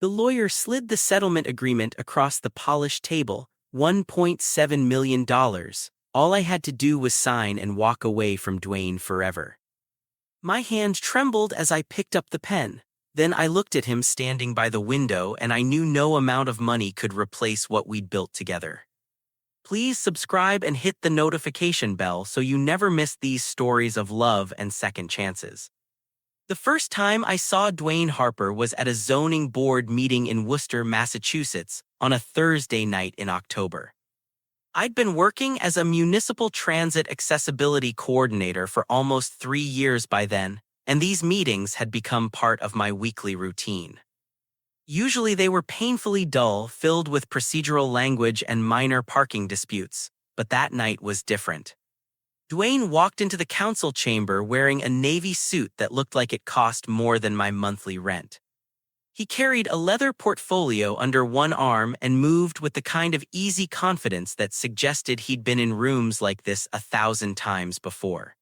The lawyer slid the settlement agreement across the polished table, $1.7 million. All I had to do was sign and walk away from Dwayne forever. My hand trembled as I picked up the pen. Then I looked at him standing by the window and I knew no amount of money could replace what we'd built together. Please subscribe and hit the notification bell so you never miss these stories of love and second chances. The first time I saw Dwayne Harper was at a zoning board meeting in Worcester, Massachusetts, on a Thursday night in October. I'd been working as a municipal transit accessibility coordinator for almost 3 years by then, and these meetings had become part of my weekly routine. Usually they were painfully dull, filled with procedural language and minor parking disputes, but that night was different. Dwayne walked into the council chamber wearing a navy suit that looked like it cost more than my monthly rent. He carried a leather portfolio under one arm and moved with the kind of easy confidence that suggested he'd been in rooms like this 1,000 times before.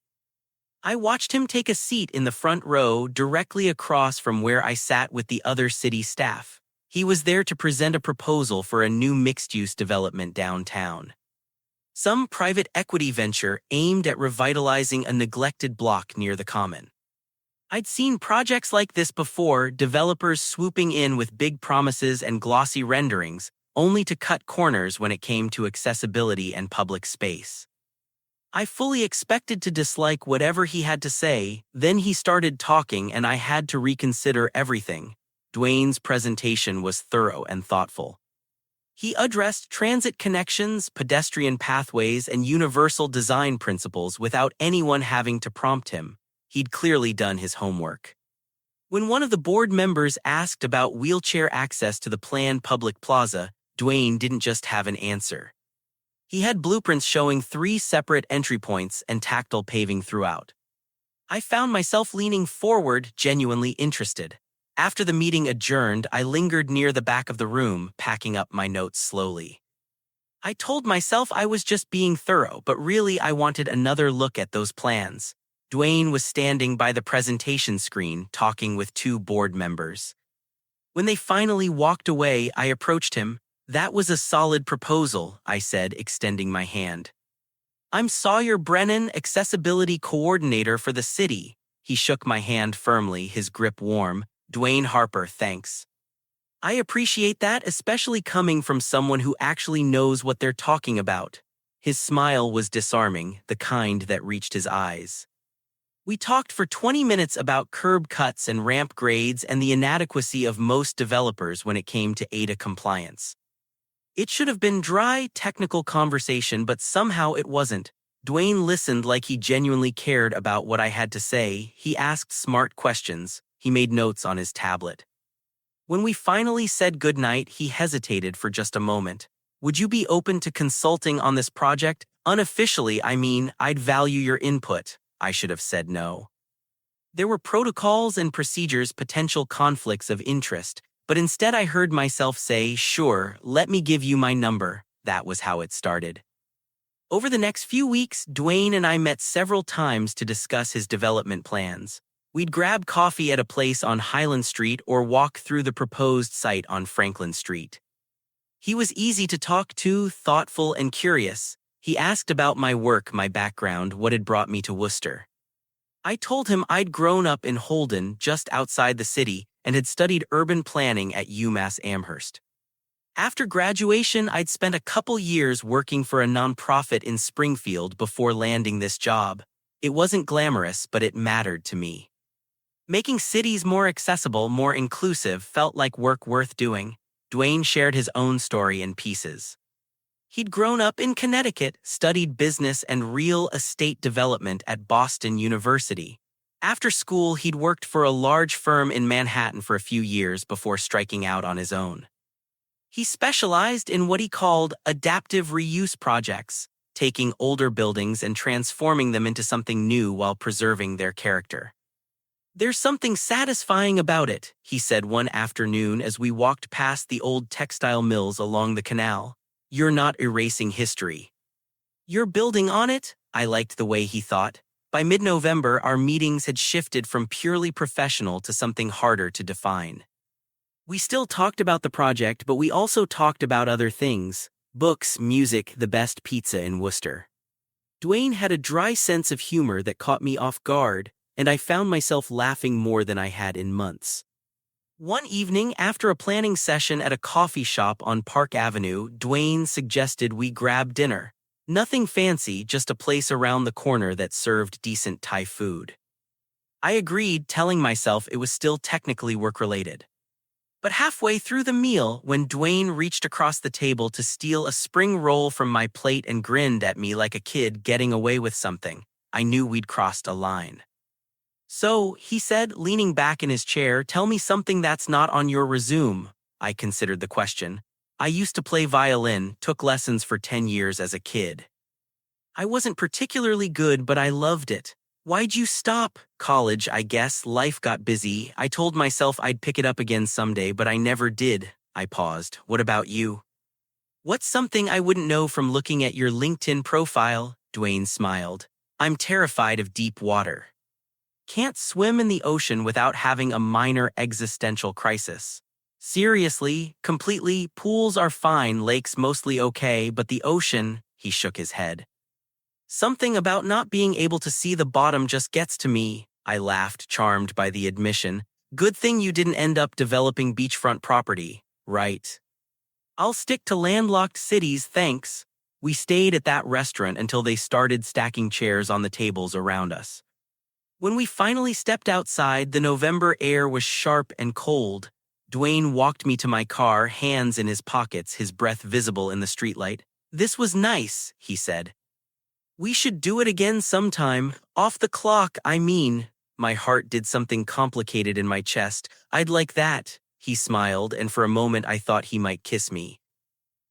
I watched him take a seat in the front row directly across from where I sat with the other city staff. He was there to present a proposal for a new mixed-use development downtown. Some private equity venture aimed at revitalizing a neglected block near the Common. I'd seen projects like this before, developers swooping in with big promises and glossy renderings, only to cut corners when it came to accessibility and public space. I fully expected to dislike whatever he had to say, then he started talking and I had to reconsider everything. Dwayne's presentation was thorough and thoughtful. He addressed transit connections, pedestrian pathways, and universal design principles without anyone having to prompt him. He'd clearly done his homework. When one of the board members asked about wheelchair access to the planned public plaza, Dwayne didn't just have an answer. He had blueprints showing 3 separate entry points and tactile paving throughout. I found myself leaning forward, genuinely interested. After the meeting adjourned, I lingered near the back of the room, packing up my notes slowly. I told myself I was just being thorough, but really I wanted another look at those plans. Dwayne was standing by the presentation screen, talking with 2 board members. When they finally walked away, I approached him. "That was a solid proposal," I said, extending my hand. "I'm Sawyer Brennan, Accessibility Coordinator for the city." He shook my hand firmly, his grip warm. "Dwayne Harper, thanks. I appreciate that, especially coming from someone who actually knows what they're talking about." His smile was disarming, the kind that reached his eyes. We talked for 20 minutes about curb cuts and ramp grades and the inadequacy of most developers when it came to ADA compliance. It should have been dry, technical conversation, but somehow it wasn't. Dwayne listened like he genuinely cared about what I had to say. He asked smart questions. He made notes on his tablet. When we finally said goodnight, he hesitated for just a moment. "Would you be open to consulting on this project? Unofficially, I mean, I'd value your input." I should have said no. There were protocols and procedures, potential conflicts of interest, but instead I heard myself say, "Sure, let me give you my number." That was how it started. Over the next few weeks, Dwayne and I met several times to discuss his development plans. We'd grab coffee at a place on Highland Street or walk through the proposed site on Franklin Street. He was easy to talk to, thoughtful and curious. He asked about my work, my background, what had brought me to Worcester. I told him I'd grown up in Holden, just outside the city, and had studied urban planning at UMass Amherst. After graduation, I'd spent a couple years working for a nonprofit in Springfield before landing this job. It wasn't glamorous, but it mattered to me. Making cities more accessible, more inclusive, felt like work worth doing. Dwayne shared his own story in pieces. He'd grown up in Connecticut, studied business and real estate development at Boston University. After school, he'd worked for a large firm in Manhattan for a few years before striking out on his own. He specialized in what he called adaptive reuse projects, taking older buildings and transforming them into something new while preserving their character. "There's something satisfying about it," he said one afternoon as we walked past the old textile mills along the canal. "You're not erasing history. You're building on it." I liked the way he thought. By mid-November, our meetings had shifted from purely professional to something harder to define. We still talked about the project, but we also talked about other things: books, music, the best pizza in Worcester. Dwayne had a dry sense of humor that caught me off guard, and I found myself laughing more than I had in months. One evening, after a planning session at a coffee shop on Park Avenue, Dwayne suggested we grab dinner. Nothing fancy, just a place around the corner that served decent Thai food. I agreed, telling myself it was still technically work-related. But halfway through the meal, when Dwayne reached across the table to steal a spring roll from my plate and grinned at me like a kid getting away with something, I knew we'd crossed a line. "So," he said, leaning back in his chair, "tell me something that's not on your resume." I considered the question. "I used to play violin, took lessons for 10 years as a kid. I wasn't particularly good, but I loved it." "Why'd you stop?" "College, I guess. Life got busy. I told myself I'd pick it up again someday, but I never did." I paused. "What about you?" "What's something I wouldn't know from looking at your LinkedIn profile?" Dwayne smiled. "I'm terrified of deep water. Can't swim in the ocean without having a minor existential crisis. Seriously, completely, pools are fine, lakes mostly okay, but the ocean," he shook his head. "Something about not being able to see the bottom just gets to me." I laughed, charmed by the admission. "Good thing you didn't end up developing beachfront property, right?" "I'll stick to landlocked cities, thanks." We stayed at that restaurant until they started stacking chairs on the tables around us. When we finally stepped outside, the November air was sharp and cold. Dwayne walked me to my car, hands in his pockets, his breath visible in the streetlight. "This was nice," he said. "We should do it again sometime. Off the clock, I mean." My heart did something complicated in my chest. "I'd like that." He smiled, and for a moment I thought he might kiss me.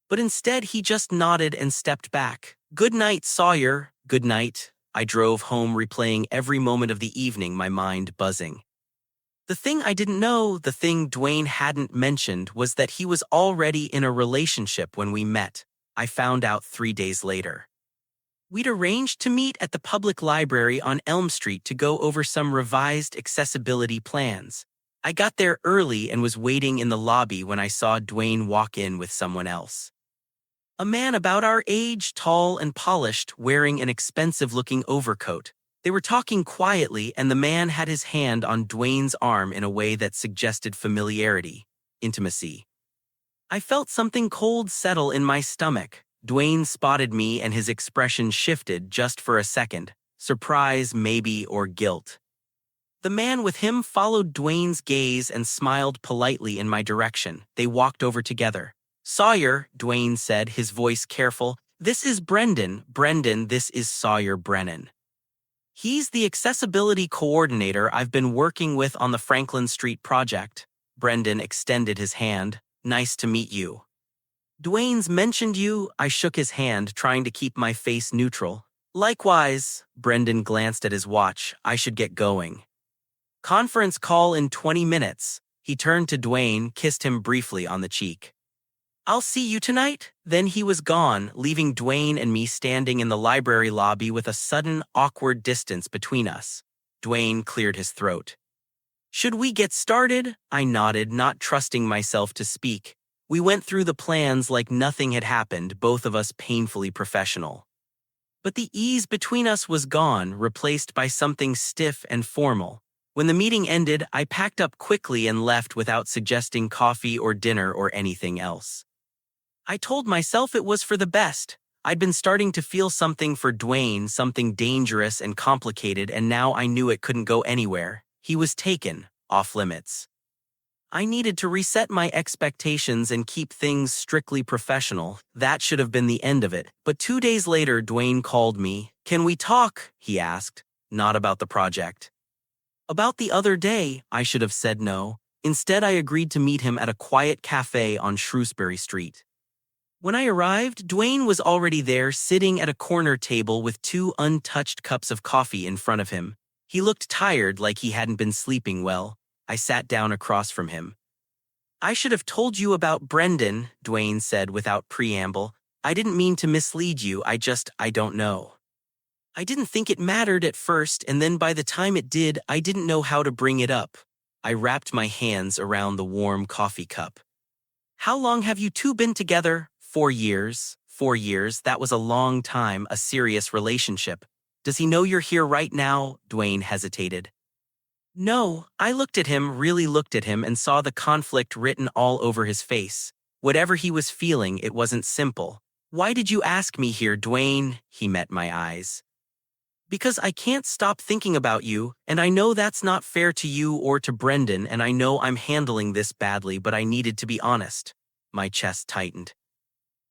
But instead he just nodded and stepped back. "Good night, Sawyer." "Good night." I drove home, replaying every moment of the evening, my mind buzzing. The thing I didn't know, the thing Dwayne hadn't mentioned, was that he was already in a relationship when we met. I found out 3 days later. We'd arranged to meet at the public library on Elm Street to go over some revised accessibility plans. I got there early and was waiting in the lobby when I saw Dwayne walk in with someone else. A man about our age, tall and polished, wearing an expensive-looking overcoat. They were talking quietly, and the man had his hand on Dwayne's arm in a way that suggested familiarity, intimacy. I felt something cold settle in my stomach. Dwayne spotted me and his expression shifted just for a second. Surprise, maybe, or guilt. The man with him followed Dwayne's gaze and smiled politely in my direction. They walked over together. "Sawyer," Dwayne said, his voice careful. "This is Brendan. Brendan, this is Sawyer Brennan. He's the accessibility coordinator I've been working with on the Franklin Street project." Brendan extended his hand. "Nice to meet you." "Dwayne's mentioned you." I shook his hand, trying to keep my face neutral. "Likewise." Brendan glanced at his watch. "I should get going. Conference call in 20 minutes. He turned to Dwayne, kissed him briefly on the cheek. "I'll see you tonight." Then he was gone, leaving Dwayne and me standing in the library lobby with a sudden, awkward distance between us. Dwayne cleared his throat. "Should we get started?" I nodded, not trusting myself to speak. We went through the plans like nothing had happened, both of us painfully professional. But the ease between us was gone, replaced by something stiff and formal. When the meeting ended, I packed up quickly and left without suggesting coffee or dinner or anything else. I told myself it was for the best. I'd been starting to feel something for Dwayne, something dangerous and complicated, and now I knew it couldn't go anywhere. He was taken, off limits. I needed to reset my expectations and keep things strictly professional. That should have been the end of it. But 2 days later, Dwayne called me. "Can we talk?" he asked. "Not about the project." "About the other day." I should have said no. Instead, I agreed to meet him at a quiet cafe on Shrewsbury Street. When I arrived, Dwayne was already there, sitting at a corner table with 2 untouched cups of coffee in front of him. He looked tired, like he hadn't been sleeping well. I sat down across from him. "I should have told you about Brendan," Dwayne said without preamble. "I didn't mean to mislead you, I don't know. I didn't think it mattered at first, and then by the time it did, I didn't know how to bring it up." I wrapped my hands around the warm coffee cup. How long have you two been together? 4 years. 4 years, that was a long time, a serious relationship. Does he know you're here right now? Dwayne hesitated. No, I looked at him, really looked at him, and saw the conflict written all over his face. Whatever he was feeling, it wasn't simple. Why did you ask me here, Dwayne? He met my eyes. Because I can't stop thinking about you, and I know that's not fair to you or to Brendan, and I know I'm handling this badly, but I needed to be honest. My chest tightened.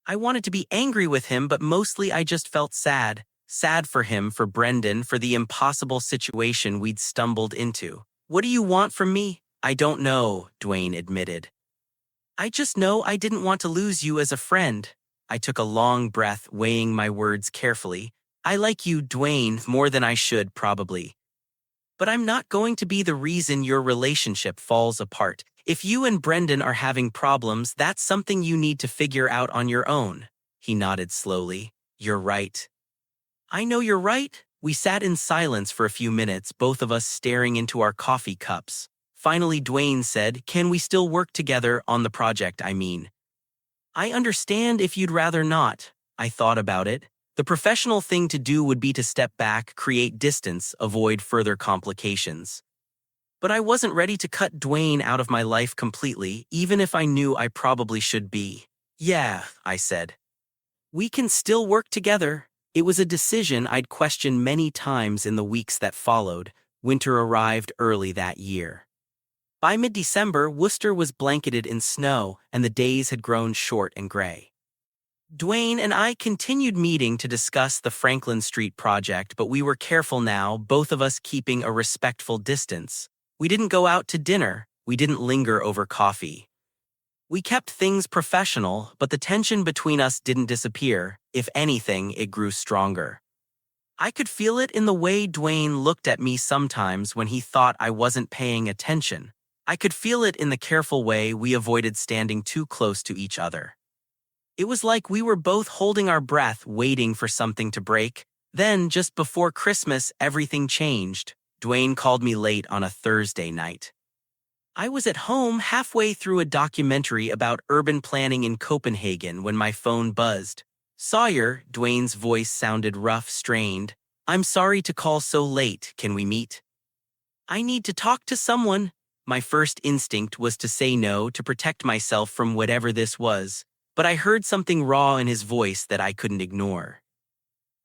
I wanted to be angry with him, but mostly I just felt sad. Sad for him, for Brendan, for the impossible situation we'd stumbled into. What do you want from me? I don't know, Dwayne admitted. I just know I didn't want to lose you as a friend. I took a long breath, weighing my words carefully. I like you, Dwayne, more than I should, probably. But I'm not going to be the reason your relationship falls apart. If you and Brendan are having problems, that's something you need to figure out on your own. He nodded slowly. You're right. I know you're right. We sat in silence for a few minutes, both of us staring into our coffee cups. Finally, Dwayne said, Can we still work together on the project, I mean? I understand if you'd rather not. I thought about it. The professional thing to do would be to step back, create distance, avoid further complications. But I wasn't ready to cut Dwayne out of my life completely, even if I knew I probably should be. Yeah, I said. We can still work together. It was a decision I'd questioned many times in the weeks that followed. Winter arrived early that year. By mid-December, Worcester was blanketed in snow, and the days had grown short and gray. Dwayne and I continued meeting to discuss the Franklin Street project, but we were careful now, both of us keeping a respectful distance. We didn't go out to dinner. We didn't linger over coffee. We kept things professional, but the tension between us didn't disappear. If anything, it grew stronger. I could feel it in the way Dwayne looked at me sometimes when he thought I wasn't paying attention. I could feel it in the careful way we avoided standing too close to each other. It was like we were both holding our breath, waiting for something to break. Then, just before Christmas, everything changed. Dwayne called me late on a Thursday night. I was at home halfway through a documentary about urban planning in Copenhagen when my phone buzzed. Sawyer, Dwayne's voice sounded rough, strained. I'm sorry to call so late. Can we meet? I need to talk to someone. My first instinct was to say no, to protect myself from whatever this was. But I heard something raw in his voice that I couldn't ignore.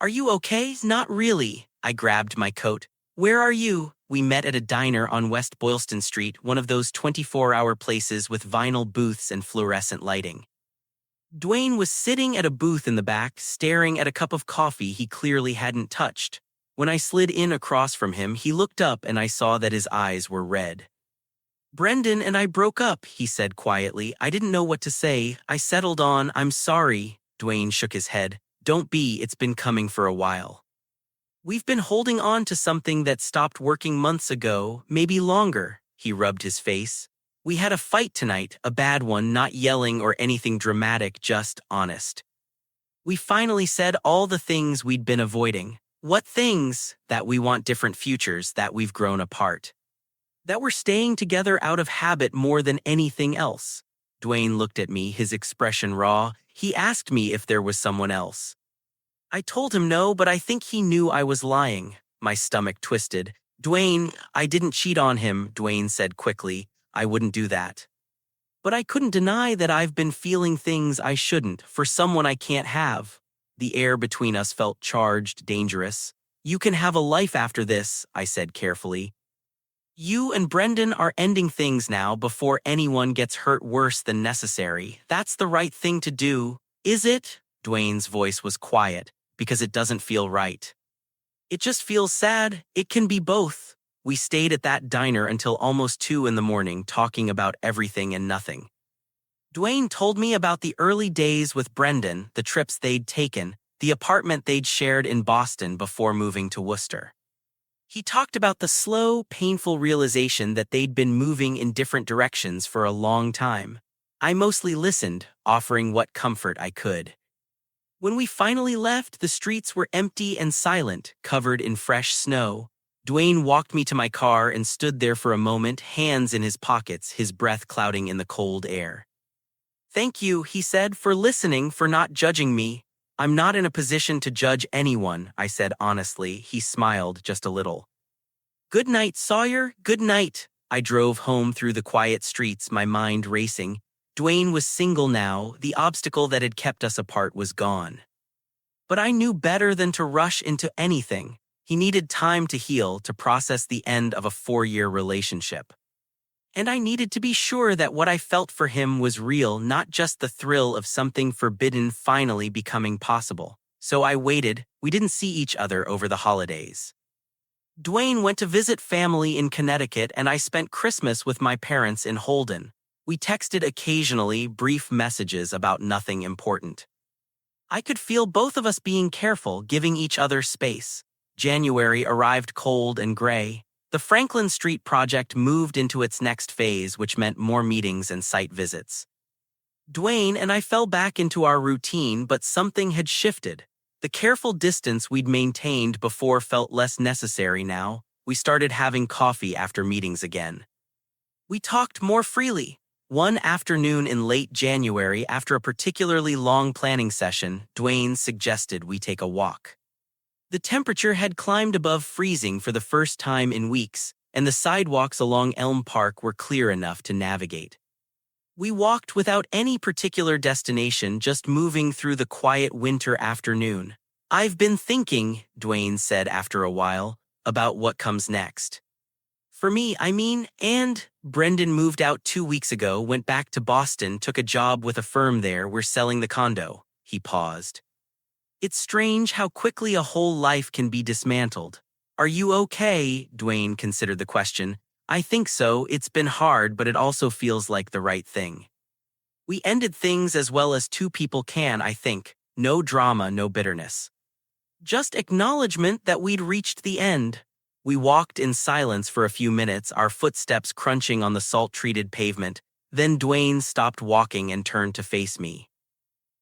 Are you okay? Not really. I grabbed my coat. Where are you? We met at a diner on West Boylston Street, one of those 24-hour places with vinyl booths and fluorescent lighting. Dwayne was sitting at a booth in the back, staring at a cup of coffee he clearly hadn't touched. When I slid in across from him, he looked up and I saw that his eyes were red. Brendan and I broke up, he said quietly. I didn't know what to say. I settled on, I'm sorry. Dwayne shook his head. Don't be, it's been coming for a while. We've been holding on to something that stopped working months ago, maybe longer. He rubbed his face. We had a fight tonight, a bad one, not yelling or anything dramatic, just honest. We finally said all the things we'd been avoiding. What things? That we want different futures, that we've grown apart. That we're staying together out of habit more than anything else. Dwayne looked at me, his expression raw. He asked me if there was someone else. I told him no, but I think he knew I was lying. My stomach twisted. Dwayne, I didn't cheat on him, Dwayne said quickly. I wouldn't do that. But I couldn't deny that I've been feeling things I shouldn't, for someone I can't have. The air between us felt charged, dangerous. You can have a life after this, I said carefully. You and Brendan are ending things now before anyone gets hurt worse than necessary. That's the right thing to do, is it? Dwayne's voice was quiet, because it doesn't feel right. It just feels sad. It can be both. We stayed at that diner until almost 2 a.m, talking about everything and nothing. Dwayne told me about the early days with Brendan, the trips they'd taken, the apartment they'd shared in Boston before moving to Worcester. He talked about the slow, painful realization that they'd been moving in different directions for a long time. I mostly listened, offering what comfort I could. When we finally left, the streets were empty and silent, covered in fresh snow. Dwayne walked me to my car and stood there for a moment, hands in his pockets, his breath clouding in the cold air. "Thank you," he said, "for listening, for not judging me." "I'm not in a position to judge anyone," I said honestly. He smiled just a little. "Good night, Sawyer, good night." I drove home through the quiet streets, my mind racing. Dwayne was single now, the obstacle that had kept us apart was gone. But I knew better than to rush into anything. He needed time to heal, to process the end of a 4-year relationship. And I needed to be sure that what I felt for him was real, not just the thrill of something forbidden finally becoming possible. So I waited. We didn't see each other over the holidays. Dwayne went to visit family in Connecticut, and I spent Christmas with my parents in Holden. We texted occasionally, brief messages about nothing important. I could feel both of us being careful, giving each other space. January arrived cold and gray. The Franklin Street project moved into its next phase, which meant more meetings and site visits. Dwayne and I fell back into our routine, but something had shifted. The careful distance we'd maintained before felt less necessary now. We started having coffee after meetings again. We talked more freely. One afternoon in late January, after a particularly long planning session, Dwayne suggested we take a walk. The temperature had climbed above freezing for the first time in weeks, and the sidewalks along Elm Park were clear enough to navigate. We walked without any particular destination, just moving through the quiet winter afternoon. "I've been thinking," Dwayne said after a while, "about what comes next. For me, and Brendan moved out 2 weeks ago, went back to Boston, took a job with a firm there. We're selling the condo." He paused. "It's strange how quickly a whole life can be dismantled." "Are you okay?" Dwayne considered the question. "I think so. It's been hard, but it also feels like the right thing. We ended things as well as two people can, I think. No drama, no bitterness. Just acknowledgement that we'd reached the end." We walked in silence for a few minutes, our footsteps crunching on the salt-treated pavement. Then Dwayne stopped walking and turned to face me.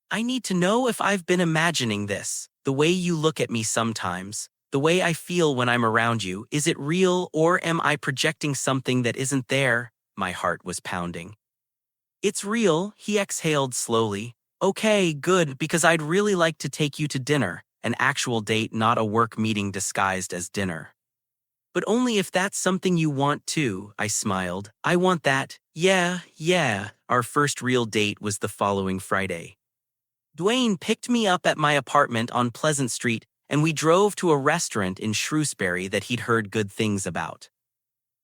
"I need to know if I've been imagining this. The way you look at me sometimes, the way I feel when I'm around you, is it real, or am I projecting something that isn't there?" My heart was pounding. "It's real," he exhaled slowly. "Okay, good, because I'd really like to take you to dinner, an actual date, not a work meeting disguised as dinner." "But only if that's something you want too," I smiled. "I want that." Yeah. Our first real date was the following Friday. Dwayne picked me up at my apartment on Pleasant Street, and we drove to a restaurant in Shrewsbury that he'd heard good things about.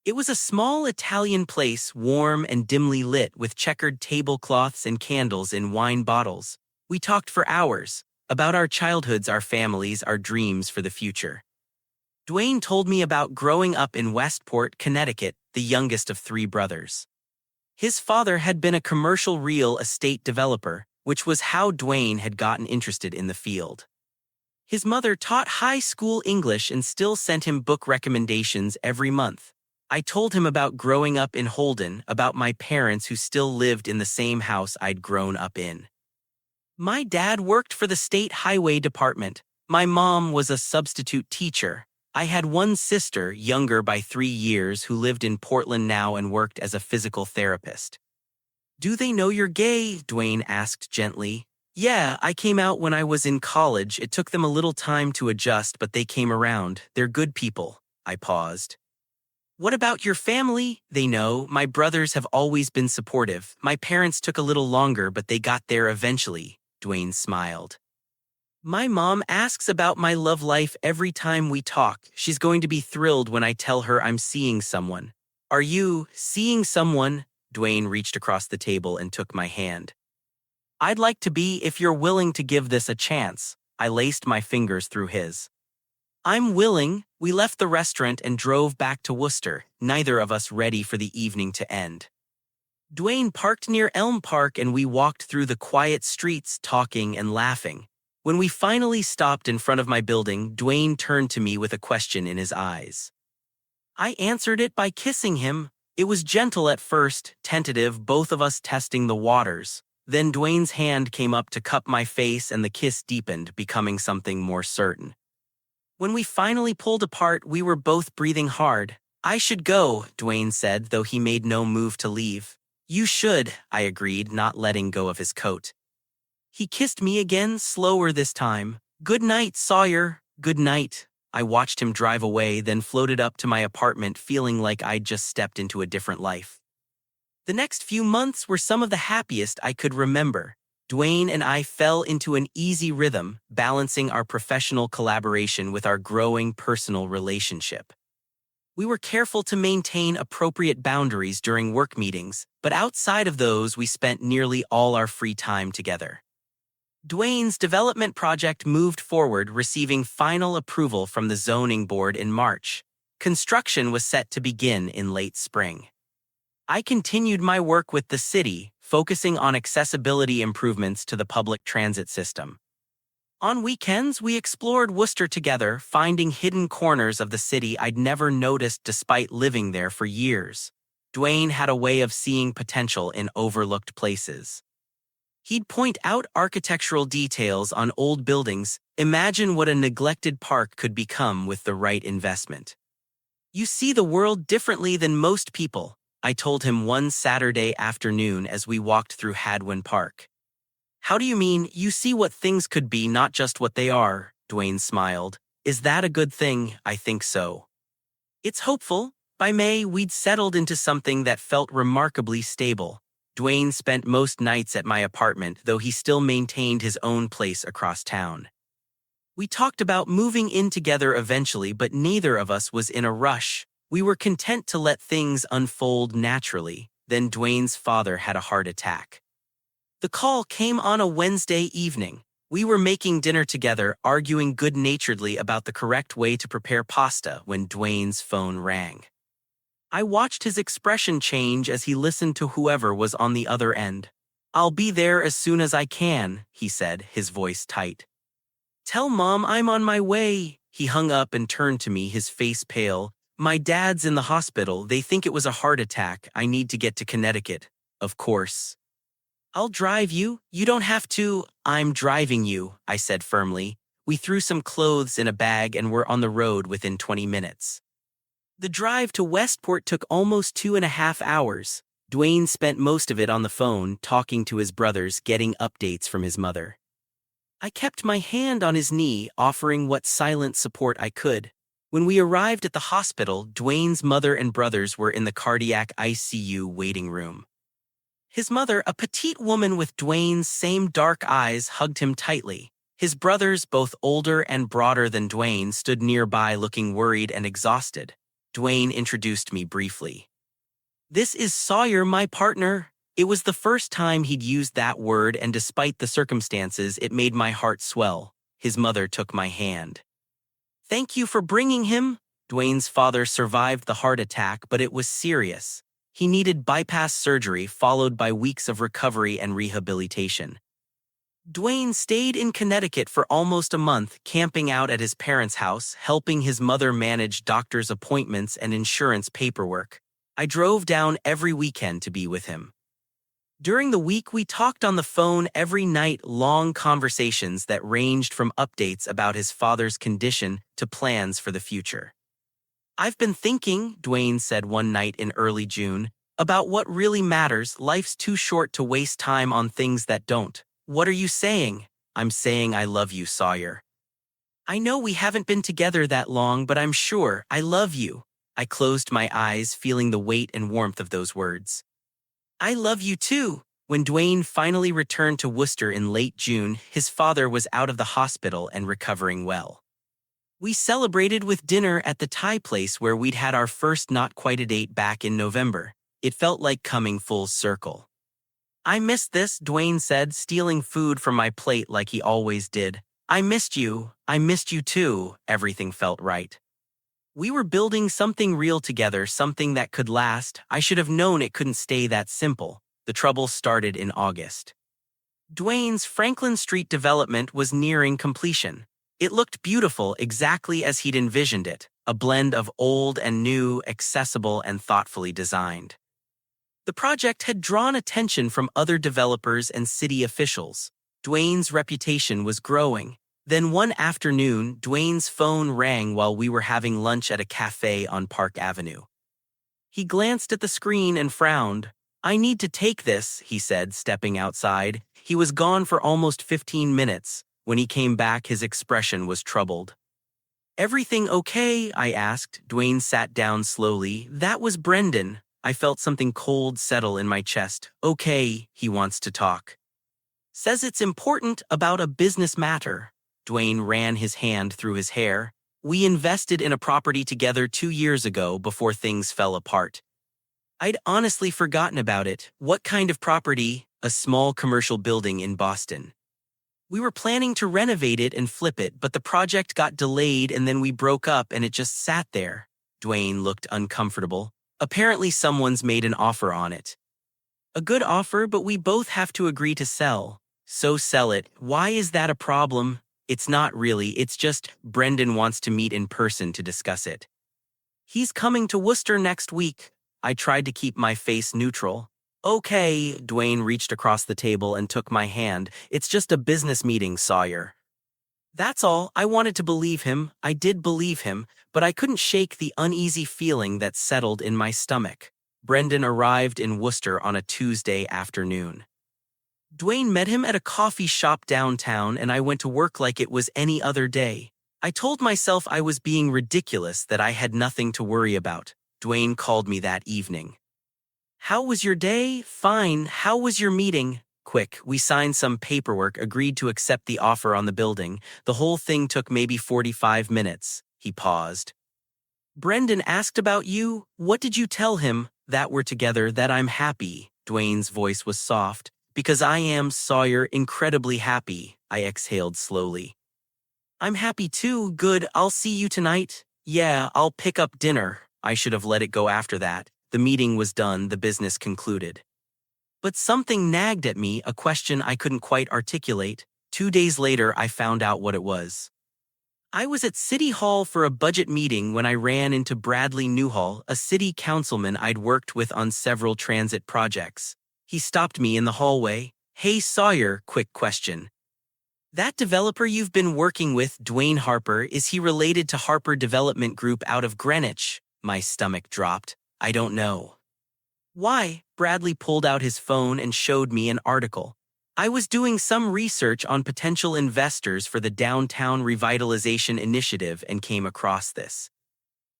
It was a small Italian place, warm and dimly lit, with checkered tablecloths and candles in wine bottles. We talked for hours, about our childhoods, our families, our dreams for the future. Dwayne told me about growing up in Westport, Connecticut, the youngest of 3 brothers. His father had been a commercial real estate developer, which was how Dwayne had gotten interested in the field. His mother taught high school English and still sent him book recommendations every month. I told him about growing up in Holden, about my parents who still lived in the same house I'd grown up in. My dad worked for the state highway department. My mom was a substitute teacher. I had one sister, younger by 3 years, who lived in Portland now and worked as a physical therapist. "Do they know you're gay?" Dwayne asked gently. "Yeah, I came out when I was in college. It took them a little time to adjust, but they came around. They're good people." I paused. "What about your family?" "They know. My brothers have always been supportive. My parents took a little longer, but they got there eventually." Dwayne smiled. "My mom asks about my love life every time we talk. She's going to be thrilled when I tell her I'm seeing someone." "Are you seeing someone?" Dwayne reached across the table and took my hand. "I'd like to be, if you're willing to give this a chance." I laced my fingers through his. "I'm willing." We left the restaurant and drove back to Worcester, neither of us ready for the evening to end. Dwayne parked near Elm Park and we walked through the quiet streets, talking and laughing. When we finally stopped in front of my building, Dwayne turned to me with a question in his eyes. I answered it by kissing him. It was gentle at first, tentative, both of us testing the waters. Then Dwayne's hand came up to cup my face and the kiss deepened, becoming something more certain. When we finally pulled apart, we were both breathing hard. "I should go," Dwayne said, though he made no move to leave. "You should," I agreed, not letting go of his coat. He kissed me again, slower this time. "Good night, Sawyer." "Good night." I watched him drive away, then floated up to my apartment, feeling like I'd just stepped into a different life. The next few months were some of the happiest I could remember. Dwayne and I fell into an easy rhythm, balancing our professional collaboration with our growing personal relationship. We were careful to maintain appropriate boundaries during work meetings, but outside of those, we spent nearly all our free time together. Dwayne's development project moved forward, receiving final approval from the zoning board in March. Construction was set to begin in late spring. I continued my work with the city, focusing on accessibility improvements to the public transit system. On weekends, we explored Worcester together, finding hidden corners of the city I'd never noticed despite living there for years. Dwayne had a way of seeing potential in overlooked places. He'd point out architectural details on old buildings. "Imagine what a neglected park could become with the right investment." "You see the world differently than most people," I told him one Saturday afternoon as we walked through Hadwin Park. "How do you mean, you see what things could be, not just what they are?" Dwayne smiled. "Is that a good thing?" "I think so." It's hopeful. By May, we'd settled into something that felt remarkably stable. Dwayne spent most nights at my apartment, though he still maintained his own place across town. We talked about moving in together eventually, but neither of us was in a rush. We were content to let things unfold naturally. Then Dwayne's father had a heart attack. The call came on a Wednesday evening. We were making dinner together, arguing good-naturedly about the correct way to prepare pasta when Dwayne's phone rang. I watched his expression change as he listened to whoever was on the other end. "I'll be there as soon as I can," he said, his voice tight. "Tell Mom I'm on my way." He hung up and turned to me, his face pale. "My dad's in the hospital. They think it was a heart attack. I need to get to Connecticut." "Of course." "I'll drive you." "You don't have to." "I'm driving you," I said firmly. We threw some clothes in a bag and were on the road within 20 minutes. The drive to Westport took almost 2.5 hours. Dwayne spent most of it on the phone, talking to his brothers, getting updates from his mother. I kept my hand on his knee, offering what silent support I could. When we arrived at the hospital, Dwayne's mother and brothers were in the cardiac ICU waiting room. His mother, a petite woman with Dwayne's same dark eyes, hugged him tightly. His brothers, both older and broader than Dwayne, stood nearby looking worried and exhausted. Dwayne introduced me briefly. "This is Sawyer, my partner." It was the first time he'd used that word, and despite the circumstances, it made my heart swell. His mother took my hand. "Thank you for bringing him." Dwayne's father survived the heart attack, but it was serious. He needed bypass surgery, followed by weeks of recovery and rehabilitation. Dwayne stayed in Connecticut for almost a month, camping out at his parents' house, helping his mother manage doctor's appointments and insurance paperwork. I drove down every weekend to be with him. During the week, we talked on the phone every night, long conversations that ranged from updates about his father's condition to plans for the future. "I've been thinking," Dwayne said one night in early June, "about what really matters. Life's too short to waste time on things that don't." "What are you saying?" "I'm saying I love you, Sawyer. I know we haven't been together that long, but I'm sure I love you." I closed my eyes, feeling the weight and warmth of those words. "I love you too." When Dwayne finally returned to Worcester in late June, his father was out of the hospital and recovering well. We celebrated with dinner at the Thai place where we'd had our first not-quite-a-date back in November. It felt like coming full circle. "I missed this," Dwayne said, stealing food from my plate like he always did. "I missed you. I missed you too." Everything felt right. We were building something real together, something that could last. I should have known it couldn't stay that simple. The trouble started in August. Dwayne's Franklin Street development was nearing completion. It looked beautiful, exactly as he'd envisioned it, a blend of old and new, accessible and thoughtfully designed. The project had drawn attention from other developers and city officials. Dwayne's reputation was growing. Then one afternoon, Dwayne's phone rang while we were having lunch at a cafe on Park Avenue. He glanced at the screen and frowned. "I need to take this," he said, stepping outside. He was gone for almost 15 minutes. When he came back, his expression was troubled. "Everything okay?" I asked. Dwayne sat down slowly. "That was Brendan." I felt something cold settle in my chest. "Okay, he wants to talk. Says it's important about a business matter." Dwayne ran his hand through his hair. "We invested in a property together 2 years ago before things fell apart. I'd honestly forgotten about it." "What kind of property?" "A small commercial building in Boston. We were planning to renovate it and flip it, but the project got delayed and then we broke up and it just sat there." Dwayne looked uncomfortable. "Apparently someone's made an offer on it." "A good offer, but we both have to agree to sell." "So sell it." "Why is that a problem?" "It's not really, it's just Brendan wants to meet in person to discuss it. He's coming to Worcester next week." I tried to keep my face neutral. "Okay." Dwayne reached across the table and took my hand. "It's just a business meeting, Sawyer." That's all. I wanted to believe him. I did believe him, but I couldn't shake the uneasy feeling that settled in my stomach. Brendan arrived in Worcester on a Tuesday afternoon. Dwayne met him at a coffee shop downtown and I went to work like it was any other day. I told myself I was being ridiculous, that I had nothing to worry about. Dwayne called me that evening. "How was your day?" "Fine. How was your meeting?" "Quick. We signed some paperwork, agreed to accept the offer on the building. The whole thing took maybe 45 minutes. He paused. "Brendan asked about you. What did you tell him?" "That we're together, that I'm happy." Dwayne's voice was soft. "Because I am, Sawyer, incredibly happy." I exhaled slowly. "I'm happy too." "Good. I'll see you tonight." "Yeah, I'll pick up dinner." I should have let it go after that. The meeting was done, the business concluded. But something nagged at me, a question I couldn't quite articulate. 2 days later, I found out what it was. I was at City Hall for a budget meeting when I ran into Bradley Newhall, a city councilman I'd worked with on several transit projects. He stopped me in the hallway. "Hey Sawyer, quick question. That developer you've been working with, Dwayne Harper, is he related to Harper Development Group out of Greenwich?" My stomach dropped. "I don't know." "Why?" Bradley pulled out his phone and showed me an article. I was doing some research on potential investors for the Downtown Revitalization Initiative and came across this.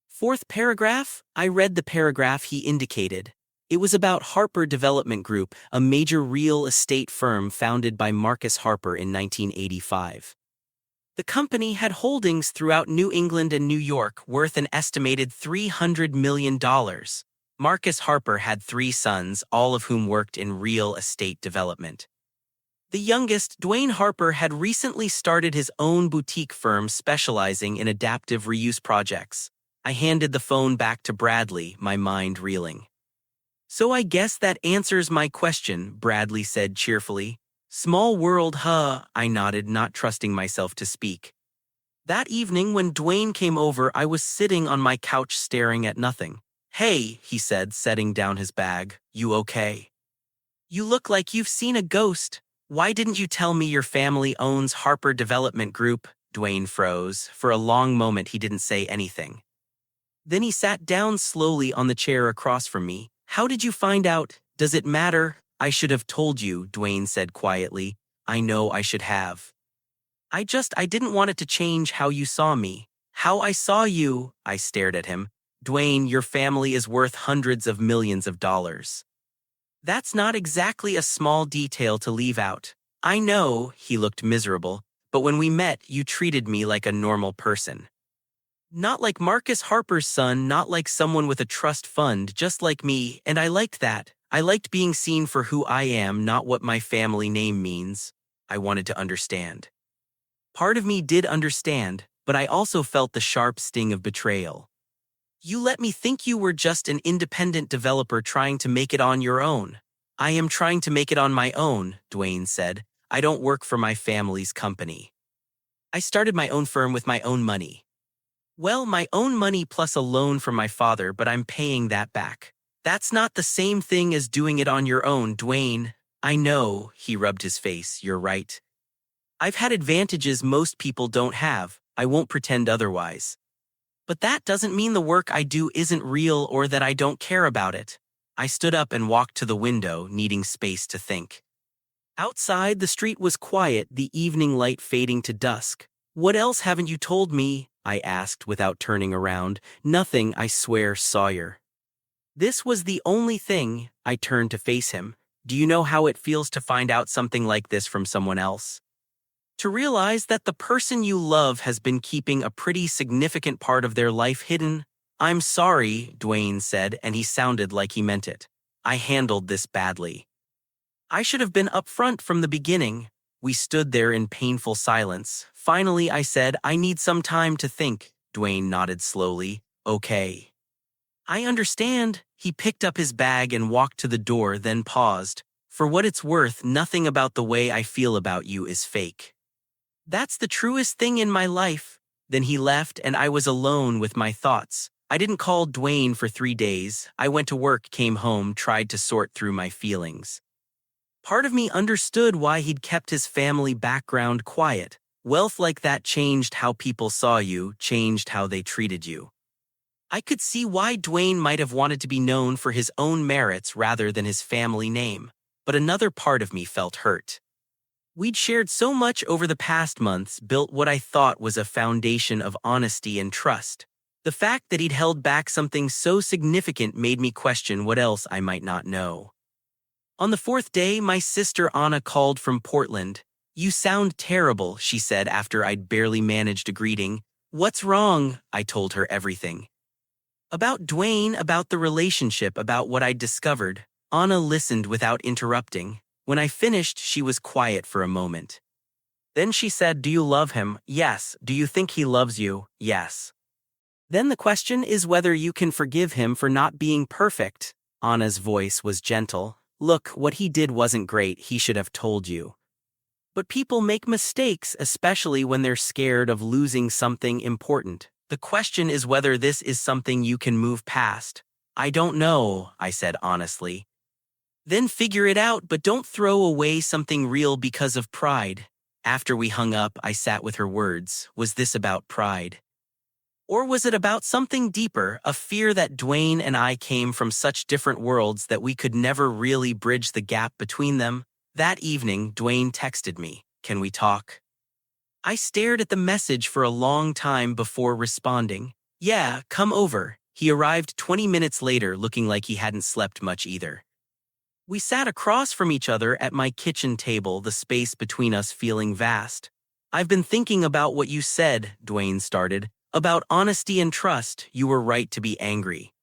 Fourth paragraph? I read the paragraph he indicated. It was about Harper Development Group, a major real estate firm founded by Marcus Harper in 1985. The company had holdings throughout New England and New York worth an estimated $300 million. Marcus Harper had 3 sons, all of whom worked in real estate development. The youngest, Dwayne Harper, had recently started his own boutique firm specializing in adaptive reuse projects. I handed the phone back to Bradley, my mind reeling. "So I guess that answers my question," Bradley said cheerfully. "Small world, huh?" I nodded, not trusting myself to speak. That evening when Dwayne came over, I was sitting on my couch staring at nothing. "Hey," he said, setting down his bag. "You okay? You look like you've seen a ghost. Why didn't you tell me your family owns Harper Development Group?" Dwayne froze. For a long moment he didn't say anything. Then he sat down slowly on the chair across from me. "How did you find out? Does it matter?" "I should have told you," Dwayne said quietly. "I know I should have. I didn't want it to change how you saw me." "How I saw you?" I stared at him. "Dwayne, your family is worth hundreds of millions of dollars. That's not exactly a small detail to leave out." "I know," he looked miserable, "but when we met, you treated me like a normal person. Not like Marcus Harper's son, not like someone with a trust fund, just like me, and I liked that. I liked being seen for who I am, not what my family name means." I wanted to understand. Part of me did understand, but I also felt the sharp sting of betrayal. "You let me think you were just an independent developer trying to make it on your own." "I am trying to make it on my own," Dwayne said. "I don't work for my family's company. I started my own firm with my own money. Well, my own money plus a loan from my father, but I'm paying that back. That's not the same thing as doing it on your own, Dwayne." "I know," he rubbed his face. "You're right. I've had advantages most people don't have, I won't pretend otherwise. But that doesn't mean the work I do isn't real or that I don't care about it. I stood up and walked to the window, needing space to think. Outside, the street was quiet, the evening light fading to dusk. "What else haven't you told me?" I asked without turning around. "Nothing, I swear, Sawyer." This was the only thing. I turned to face him. "Do you know how it feels to find out something like this from someone else? To realize that the person you love has been keeping a pretty significant part of their life hidden?" "I'm sorry," Dwayne said, and he sounded like he meant it. "I handled this badly. I should have been upfront from the beginning." We stood there in painful silence. Finally, I said, "I need some time to think." Dwayne nodded slowly. "Okay. I understand." He picked up his bag and walked to the door, then paused. "For what it's worth, nothing about the way I feel about you is fake. That's the truest thing in my life." Then he left, and I was alone with my thoughts. I didn't call Dwayne for 3 days. I went to work, came home, tried to sort through my feelings. Part of me understood why he'd kept his family background quiet. Wealth like that changed how people saw you, changed how they treated you. I could see why Dwayne might have wanted to be known for his own merits rather than his family name. But another part of me felt hurt. We'd shared so much over the past months, built what I thought was a foundation of honesty and trust. The fact that he'd held back something so significant made me question what else I might not know. On the 4th day, my sister Anna called from Portland. "You sound terrible," she said after I'd barely managed a greeting. "What's wrong?" I told her everything. About Dwayne, about the relationship, about what I'd discovered. Anna listened without interrupting. When I finished, she was quiet for a moment. Then she said, "Do you love him?" "Yes." "Do you think he loves you?" "Yes." "Then the question is whether you can forgive him for not being perfect." Anna's voice was gentle. "Look, what he did wasn't great, he should have told you. But people make mistakes, especially when they're scared of losing something important. The question is whether this is something you can move past." "I don't know," I said honestly. "Then figure it out, but don't throw away something real because of pride." After we hung up, I sat with her words. Was this about pride? Or was it about something deeper, a fear that Dwayne and I came from such different worlds that we could never really bridge the gap between them? That evening, Dwayne texted me, "Can we talk?" I stared at the message for a long time before responding. "Yeah, come over." He arrived 20 minutes later looking like he hadn't slept much either. We sat across from each other at my kitchen table, the space between us feeling vast. "I've been thinking about what you said," Dwayne started. "About honesty and trust. You were right to be angry.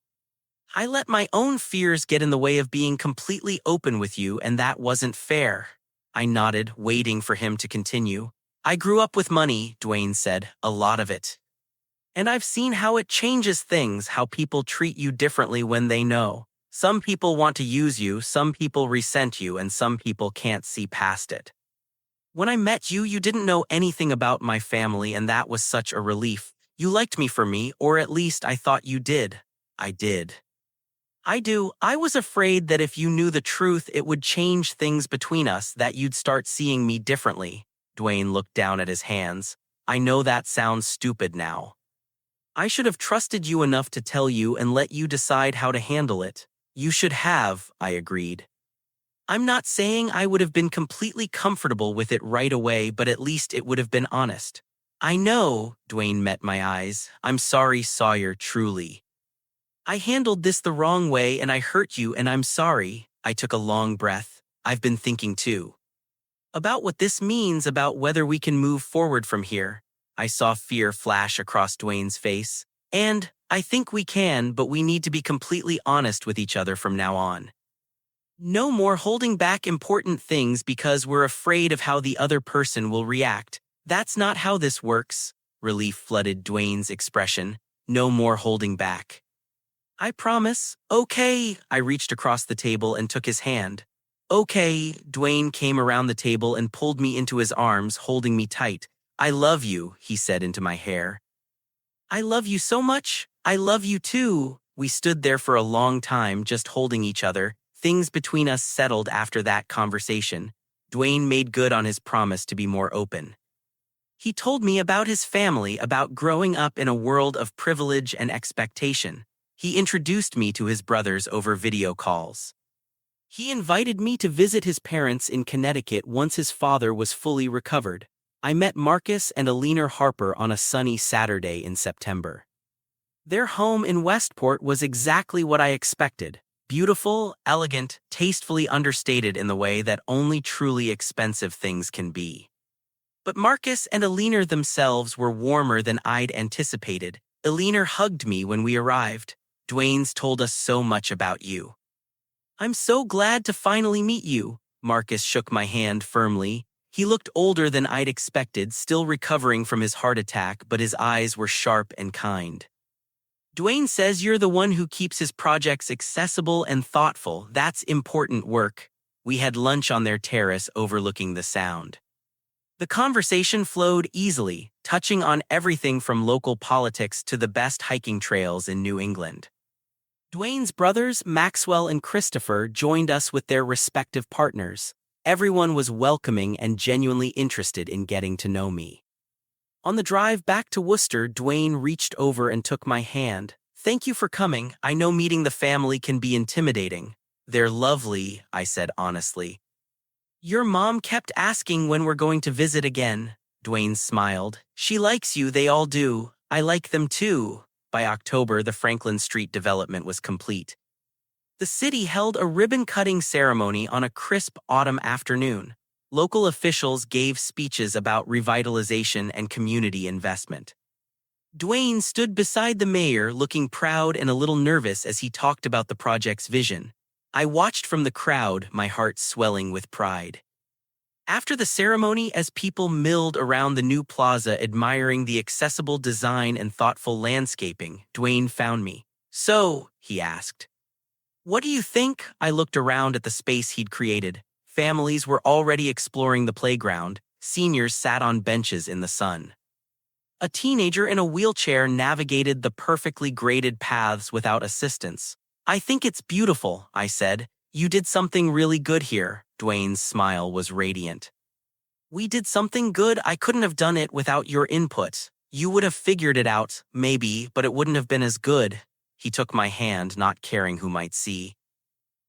I let my own fears get in the way of being completely open with you, and that wasn't fair." I nodded, waiting for him to continue. "I grew up with money," Dwayne said, "a lot of it. And I've seen how it changes things, how people treat you differently when they know. Some people want to use you, some people resent you, and some people can't see past it. When I met you, you didn't know anything about my family, and that was such a relief. You liked me for me, or at least I thought you did." "I did. I do. I was afraid that if you knew the truth, it would change things between us, that you'd start seeing me differently." Dwayne looked down at his hands. "I know that sounds stupid now. I should have trusted you enough to tell you and let you decide how to handle it." "You should have," I agreed. "I'm not saying I would have been completely comfortable with it right away, but at least it would have been honest." "I know," Dwayne met my eyes. "I'm sorry, Sawyer, truly. I handled this the wrong way and I hurt you, and I'm sorry." I took a long breath. "I've been thinking too. About what this means, about whether we can move forward from here." I saw fear flash across Dwayne's face. "And I think we can, but we need to be completely honest with each other from now on. No more holding back important things because we're afraid of how the other person will react. That's not how this works." Relief flooded Dwayne's expression. "No more holding back." "I promise." "Okay." I reached across the table and took his hand. "Okay." Dwayne came around the table and pulled me into his arms, holding me tight. "I love you," he said into my hair. "I love you so much." "I love you too." We stood there for a long time, just holding each other. Things between us settled after that conversation. Dwayne made good on his promise to be more open. He told me about his family, about growing up in a world of privilege and expectation. He introduced me to his brothers over video calls. He invited me to visit his parents in Connecticut once his father was fully recovered. I met Marcus and Alina Harper on a sunny Saturday in September. Their home in Westport was exactly what I expected. Beautiful, elegant, tastefully understated in the way that only truly expensive things can be. But Marcus and Alina themselves were warmer than I'd anticipated. Alina hugged me when we arrived. "Dwayne's told us so much about you." "I'm so glad to finally meet you." Marcus shook my hand firmly. He looked older than I'd expected, still recovering from his heart attack, but his eyes were sharp and kind. "Dwayne says you're the one who keeps his projects accessible and thoughtful. That's important work." We had lunch on their terrace overlooking the Sound. The conversation flowed easily, touching on everything from local politics to the best hiking trails in New England. Dwayne's brothers, Maxwell and Christopher, joined us with their respective partners. Everyone was welcoming and genuinely interested in getting to know me. On the drive back to Worcester, Dwayne reached over and took my hand. "Thank you for coming. I know meeting the family can be intimidating." "They're lovely," I said honestly. "Your mom kept asking when we're going to visit again." Dwayne smiled. "She likes you, they all do. I like them too." By October, the Franklin Street development was complete. The city held a ribbon-cutting ceremony on a crisp autumn afternoon. Local officials gave speeches about revitalization and community investment. Dwayne stood beside the mayor, looking proud and a little nervous as he talked about the project's vision. I watched from the crowd, my heart swelling with pride. After the ceremony, as people milled around the new plaza admiring the accessible design and thoughtful landscaping, Dwayne found me. "So," he asked, "what do you think?" I looked around at the space he'd created. Families were already exploring the playground. Seniors sat on benches in the sun. A teenager in a wheelchair navigated the perfectly graded paths without assistance. "I think it's beautiful," I said. "You did something really good here." Dwayne's smile was radiant. "We did something good. I couldn't have done it without your input. You would have figured it out, maybe, but it wouldn't have been as good." He took my hand, not caring who might see.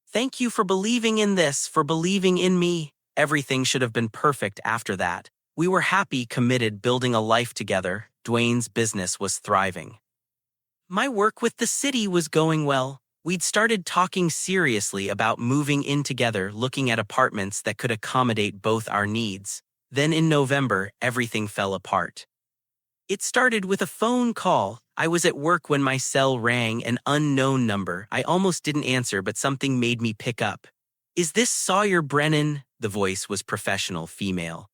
"Thank you for believing in this, for believing in me." Everything should have been perfect after that. We were happy, committed, building a life together. Dwayne's business was thriving. My work with the city was going well. We'd started talking seriously about moving in together, looking at apartments that could accommodate both our needs. Then in November, everything fell apart. It started with a phone call. I was at work when my cell rang, an unknown number. I almost didn't answer, but something made me pick up. "Is this Sawyer Brennan?" The voice was professional, female.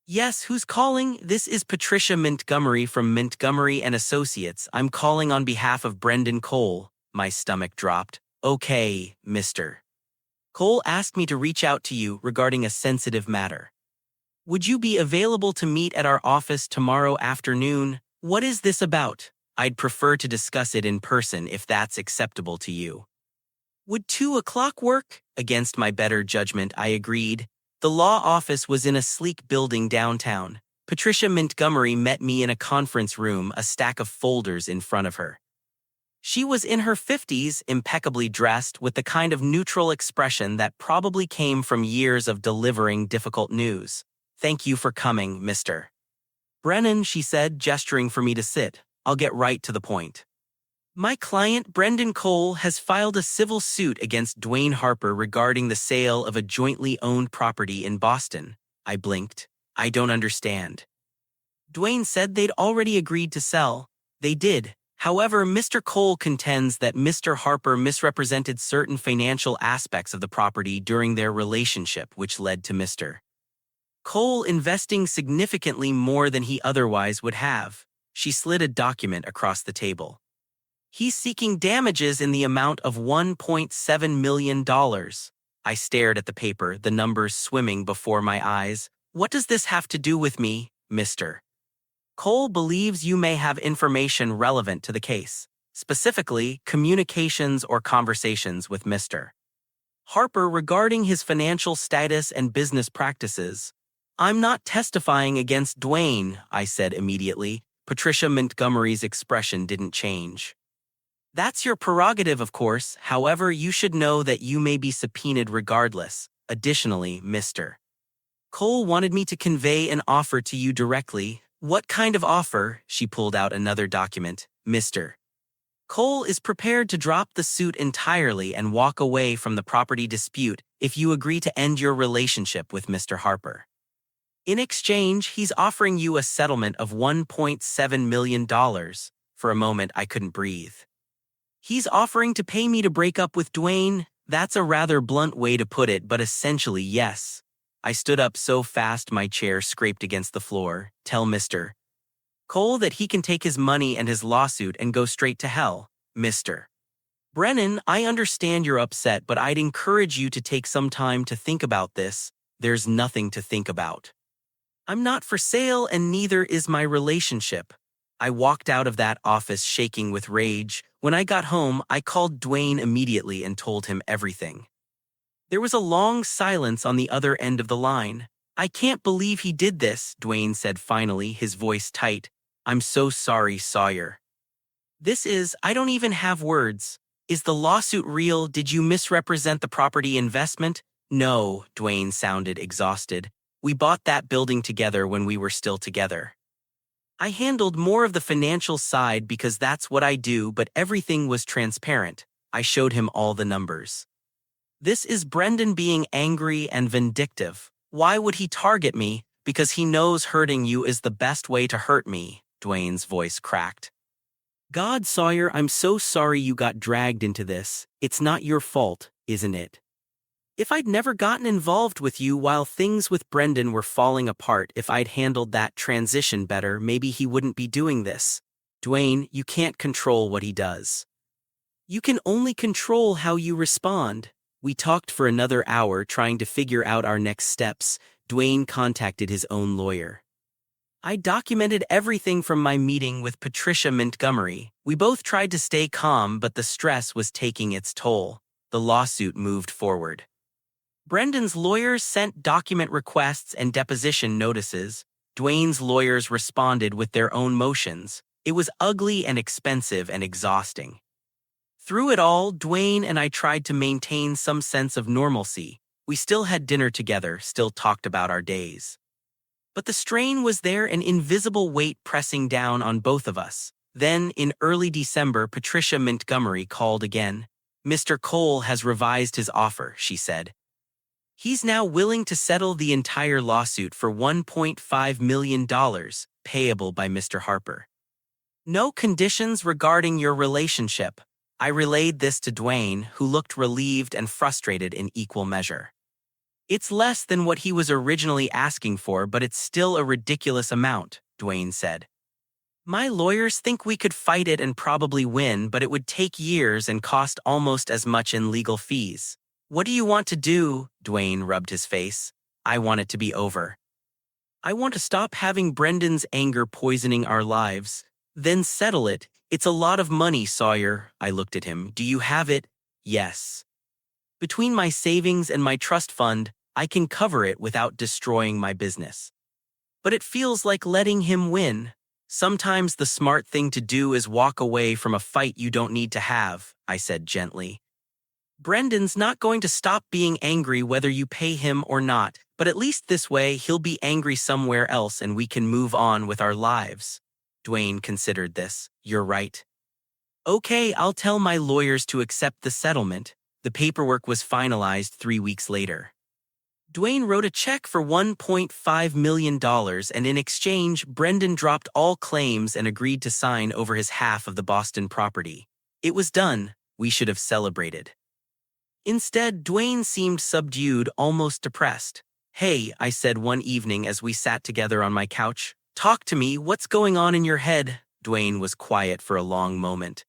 "Yes, who's calling?" "This is Patricia Montgomery from Montgomery and Associates. I'm calling on behalf of Brendan Cole." My stomach dropped. "Okay, Mr. Cole asked me to reach out to you regarding a sensitive matter. Would you be available to meet at our office tomorrow afternoon?" "What is this about?" "I'd prefer to discuss it in person if that's acceptable to you." "Would 2 o'clock work?" Against my better judgment, I agreed. The law office was in a sleek building downtown. Patricia Montgomery met me in a conference room, a stack of folders in front of her. She was in her 50s, impeccably dressed, with the kind of neutral expression that probably came from years of delivering difficult news. "Thank you for coming, Mr. Brennan," she said, gesturing for me to sit. "I'll get right to the point. My client, Brendan Cole, has filed a civil suit against Dwayne Harper regarding the sale of a jointly owned property in Boston." I blinked. "I don't understand." "Dwayne said they'd already agreed to sell." "They did. However, Mr. Cole contends that Mr. Harper misrepresented certain financial aspects of the property during their relationship, which led to Mr. Cole investing significantly more than he otherwise would have." She slid a document across the table. "He's seeking damages in the amount of $1.7 million. I stared at the paper, the numbers swimming before my eyes. "What does this have to do with me, Mr. Cole believes you may have information relevant to the case, specifically communications or conversations with Mr. Harper regarding his financial status and business practices. I'm not testifying against Dwayne, I said immediately. Patricia Montgomery's expression didn't change. That's your prerogative, of course. However, you should know that you may be subpoenaed regardless. Additionally, Mr. Cole wanted me to convey an offer to you directly. What kind of offer? She pulled out another document. Mr. Cole is prepared to drop the suit entirely and walk away from the property dispute if you agree to end your relationship with Mr. Harper. In exchange, he's offering you a settlement of $1.7 million. For a moment, I couldn't breathe. He's offering to pay me to break up with Dwayne? That's a rather blunt way to put it, but essentially, yes. I stood up so fast my chair scraped against the floor. Tell Mr. Cole that he can take his money and his lawsuit and go straight to hell. Mr. Brennan, I understand you're upset, but I'd encourage you to take some time to think about this. There's nothing to think about. I'm not for sale and neither is my relationship. I walked out of that office shaking with rage. When I got home, I called Dwayne immediately and told him everything. There was a long silence on the other end of the line. I can't believe he did this, Dwayne said finally, his voice tight. I'm so sorry, Sawyer. I don't even have words. Is the lawsuit real? Did you misrepresent the property investment? No, Dwayne sounded exhausted. We bought that building together when we were still together. I handled more of the financial side because that's what I do, but everything was transparent. I showed him all the numbers. This is Brendan being angry and vindictive. Why would he target me? Because he knows hurting you is the best way to hurt me, Dwayne's voice cracked. God, Sawyer, I'm so sorry you got dragged into this. It's not your fault, isn't it? If I'd never gotten involved with you while things with Brendan were falling apart, if I'd handled that transition better, maybe he wouldn't be doing this. Dwayne, you can't control what he does. You can only control how you respond. We talked for another hour trying to figure out our next steps. Dwayne contacted his own lawyer. I documented everything from my meeting with Patricia Montgomery. We both tried to stay calm, but the stress was taking its toll. The lawsuit moved forward. Brendan's lawyers sent document requests and deposition notices. Dwayne's lawyers responded with their own motions. It was ugly and expensive and exhausting. Through it all, Dwayne and I tried to maintain some sense of normalcy. We still had dinner together, still talked about our days. But the strain was there, an invisible weight pressing down on both of us. Then, in early December, Patricia Montgomery called again. Mr. Cole has revised his offer, she said. He's now willing to settle the entire lawsuit for $1.5 million, payable by Mr. Harper. No conditions regarding your relationship. I relayed this to Dwayne, who looked relieved and frustrated in equal measure. It's less than what he was originally asking for, but it's still a ridiculous amount, Dwayne said. My lawyers think we could fight it and probably win, but it would take years and cost almost as much in legal fees. What do you want to do? Dwayne rubbed his face. I want it to be over. I want to stop having Brendan's anger poisoning our lives. Then settle it. It's a lot of money, Sawyer. I looked at him. Do you have it? Yes. Between my savings and my trust fund, I can cover it without destroying my business. But it feels like letting him win. Sometimes the smart thing to do is walk away from a fight you don't need to have, I said gently. Brendan's not going to stop being angry whether you pay him or not, but at least this way he'll be angry somewhere else and we can move on with our lives. Dwayne considered this. You're right. Okay, I'll tell my lawyers to accept the settlement. The paperwork was finalized 3 weeks later. Dwayne wrote a check for $1.5 million, and in exchange, Brendan dropped all claims and agreed to sign over his half of the Boston property. It was done. We should have celebrated. Instead, Dwayne seemed subdued, almost depressed. Hey, I said one evening as we sat together on my couch. Talk to me, what's going on in your head? Dwayne was quiet for a long moment.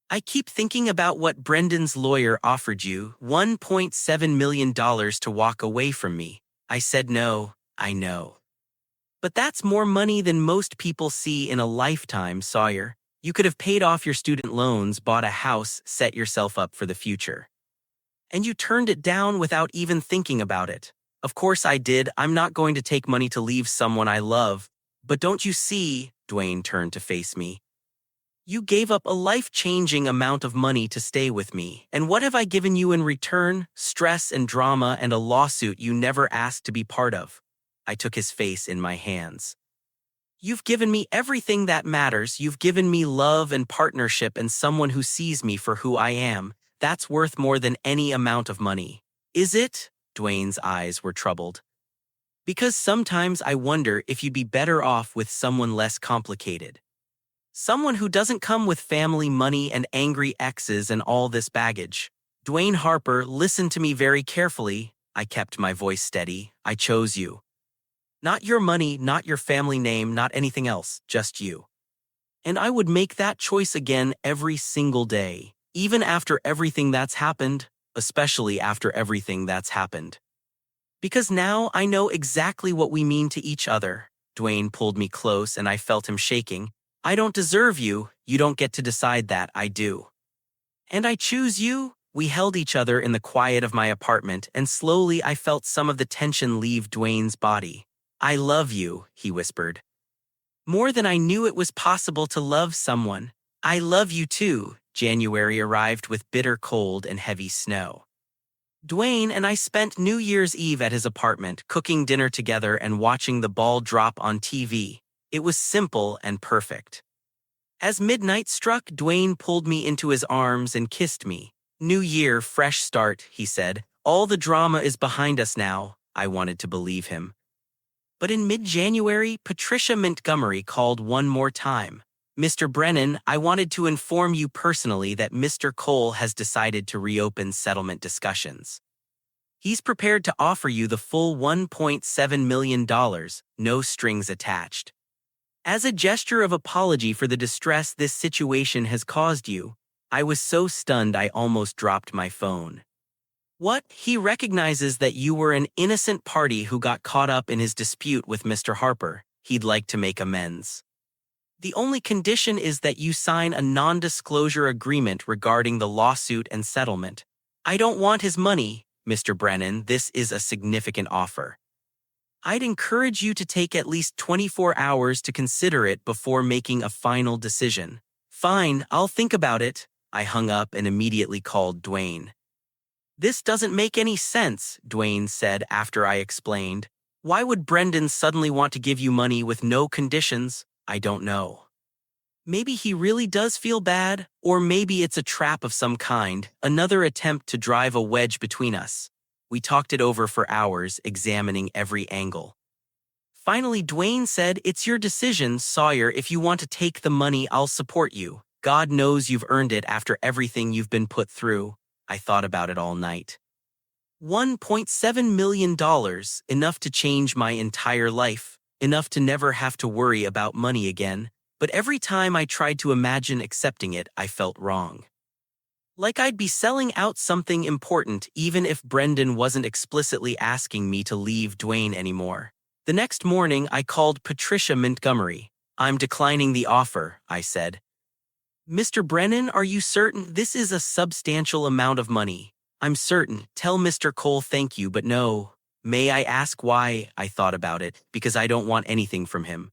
I keep thinking about what Brendan's lawyer offered you, $1.7 million to walk away from me. I said no, I know. But that's more money than most people see in a lifetime, Sawyer. You could have paid off your student loans, bought a house, set yourself up for the future. And you turned it down without even thinking about it. Of course I did. I'm not going to take money to leave someone I love. But don't you see, Dwayne turned to face me. You gave up a life-changing amount of money to stay with me. And what have I given you in return? Stress and drama and a lawsuit you never asked to be part of. I took his face in my hands. You've given me everything that matters. You've given me love and partnership and someone who sees me for who I am. That's worth more than any amount of money. Is it? Dwayne's eyes were troubled. Because sometimes I wonder if you'd be better off with someone less complicated. Someone who doesn't come with family, money, and angry exes and all this baggage. Dwayne Harper, listen to me very carefully. I kept my voice steady. I chose you. Not your money, not your family name, not anything else, just you. And I would make that choice again every single day, even after everything that's happened, especially after everything that's happened. Because now I know exactly what we mean to each other. Dwayne pulled me close and I felt him shaking. I don't deserve you. You don't get to decide that. I do. And I choose you. We held each other in the quiet of my apartment, and slowly I felt some of the tension leave Dwayne's body. I love you, he whispered. More than I knew it was possible to love someone. I love you too. January arrived with bitter cold and heavy snow. Dwayne and I spent New Year's Eve at his apartment, cooking dinner together and watching the ball drop on TV. It was simple and perfect. As midnight struck, Dwayne pulled me into his arms and kissed me. New year, fresh start, he said. All the drama is behind us now. I wanted to believe him. But in mid-January, Patricia Montgomery called one more time. Mr. Brennan, I wanted to inform you personally that Mr. Cole has decided to reopen settlement discussions. He's prepared to offer you the full $1.7 million, no strings attached. As a gesture of apology for the distress this situation has caused you, I was so stunned I almost dropped my phone. What? He recognizes that you were an innocent party who got caught up in his dispute with Mr. Harper. He'd like to make amends. The only condition is that you sign a non-disclosure agreement regarding the lawsuit and settlement. I don't want his money, Mr. Brennan. This is a significant offer. I'd encourage you to take at least 24 hours to consider it before making a final decision. Fine, I'll think about it. I hung up and immediately called Dwayne. This doesn't make any sense, Dwayne said after I explained. Why would Brendan suddenly want to give you money with no conditions? I don't know. Maybe he really does feel bad, or maybe it's a trap of some kind, another attempt to drive a wedge between us. We talked it over for hours, examining every angle. Finally, Dwayne said, it's your decision, Sawyer. If you want to take the money, I'll support you. God knows you've earned it after everything you've been put through. I thought about it all night. $1.7 million, enough to change my entire life, enough to never have to worry about money again. But every time I tried to imagine accepting it, I felt wrong. Like I'd be selling out something important even if Brendan wasn't explicitly asking me to leave Dwayne anymore. The next morning, I called Patricia Montgomery. I'm declining the offer, I said. Mr. Brennan, are you certain? This is a substantial amount of money. I'm certain. Tell Mr. Cole thank you, but no. May I ask why? I thought about it, because I don't want anything from him.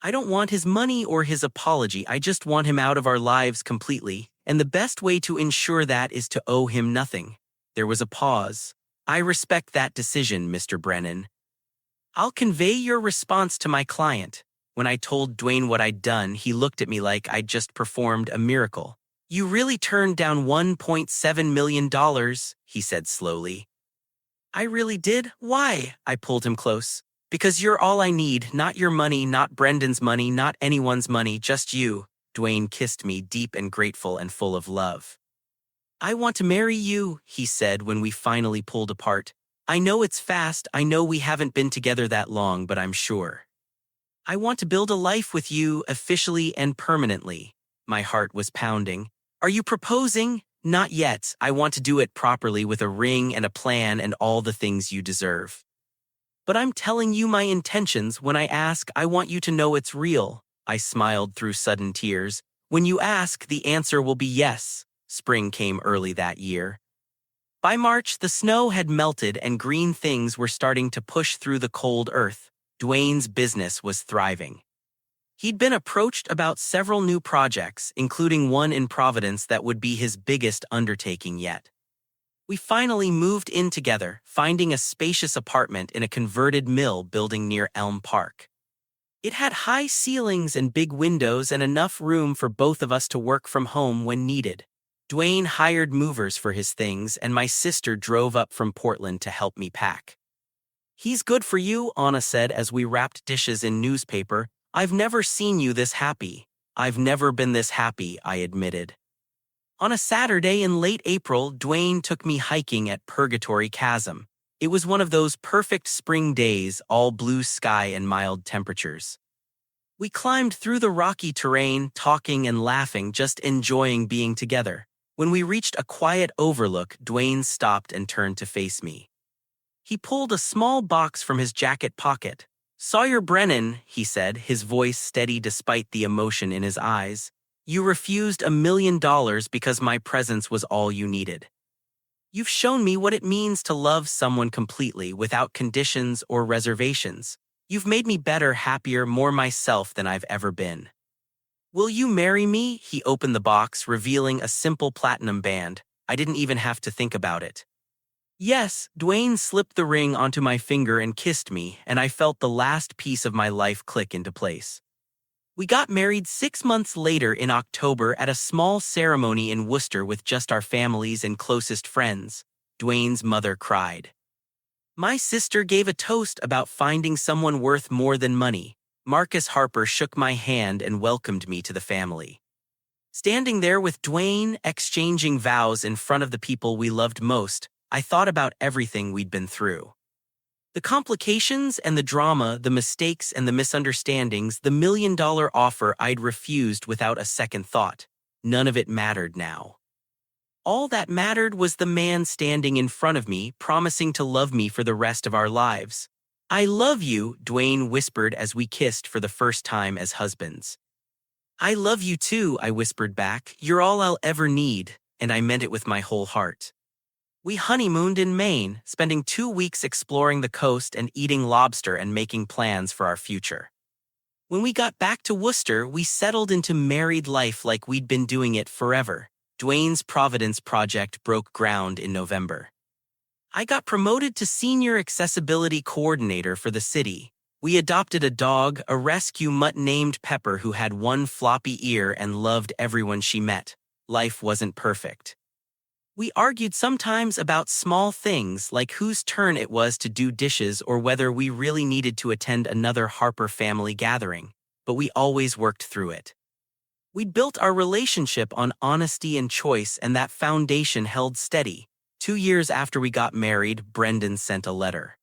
I don't want his money or his apology. I just want him out of our lives completely. And the best way to ensure that is to owe him nothing. There was a pause. I respect that decision, Mr. Brennan. I'll convey your response to my client. When I told Dwayne what I'd done, he looked at me like I'd just performed a miracle. You really turned down $1.7 million, he said slowly. I really did. Why? I pulled him close. Because you're all I need, not your money, not Brendan's money, not anyone's money, just you. Dwayne kissed me, deep and grateful and full of love. I want to marry you, he said when we finally pulled apart. I know it's fast, I know we haven't been together that long, but I'm sure. I want to build a life with you, officially and permanently. My heart was pounding. Are you proposing? Not yet. I want to do it properly with a ring and a plan and all the things you deserve. But I'm telling you my intentions when I ask. I want you to know it's real. I smiled through sudden tears. When you ask, the answer will be yes. Spring came early that year. By March, the snow had melted and green things were starting to push through the cold earth. Dwayne's business was thriving. He'd been approached about several new projects, including one in Providence that would be his biggest undertaking yet. We finally moved in together, finding a spacious apartment in a converted mill building near Elm Park. It had high ceilings and big windows and enough room for both of us to work from home when needed. Dwayne hired movers for his things, and my sister drove up from Portland to help me pack. "He's good for you," Anna said as we wrapped dishes in newspaper. "I've never seen you this happy." "I've never been this happy," I admitted. On a Saturday in late April, Dwayne took me hiking at Purgatory Chasm. It was one of those perfect spring days, all blue sky and mild temperatures. We climbed through the rocky terrain, talking and laughing, just enjoying being together. When we reached a quiet overlook, Dwayne stopped and turned to face me. He pulled a small box from his jacket pocket. "Sawyer Brennan," he said, his voice steady despite the emotion in his eyes. "You refused $1 million because my presence was all you needed. You've shown me what it means to love someone completely without conditions or reservations. You've made me better, happier, more myself than I've ever been. Will you marry me?" He opened the box, revealing a simple platinum band. I didn't even have to think about it. "Yes." Dwayne slipped the ring onto my finger and kissed me, and I felt the last piece of my life click into place. We got married 6 months later in October at a small ceremony in Worcester with just our families and closest friends. Dwayne's mother cried. My sister gave a toast about finding someone worth more than money. Marcus Harper shook my hand and welcomed me to the family. Standing there with Dwayne, exchanging vows in front of the people we loved most, I thought about everything we'd been through. The complications and the drama, the mistakes and the misunderstandings, the $1 million offer I'd refused without a second thought. None of it mattered now. All that mattered was the man standing in front of me, promising to love me for the rest of our lives. "I love you," Dwayne whispered as we kissed for the first time as husbands. "I love you too," I whispered back. "You're all I'll ever need," and I meant it with my whole heart. We honeymooned in Maine, spending 2 weeks exploring the coast and eating lobster and making plans for our future. When we got back to Worcester, we settled into married life like we'd been doing it forever. Dwayne's Providence project broke ground in November. I got promoted to Senior Accessibility Coordinator for the city. We adopted a dog, a rescue mutt named Pepper, who had one floppy ear and loved everyone she met. Life wasn't perfect. We argued sometimes about small things like whose turn it was to do dishes or whether we really needed to attend another Harper family gathering, but we always worked through it. We'd built our relationship on honesty and choice, and that foundation held steady. 2 years after we got married, Brendan sent a letter.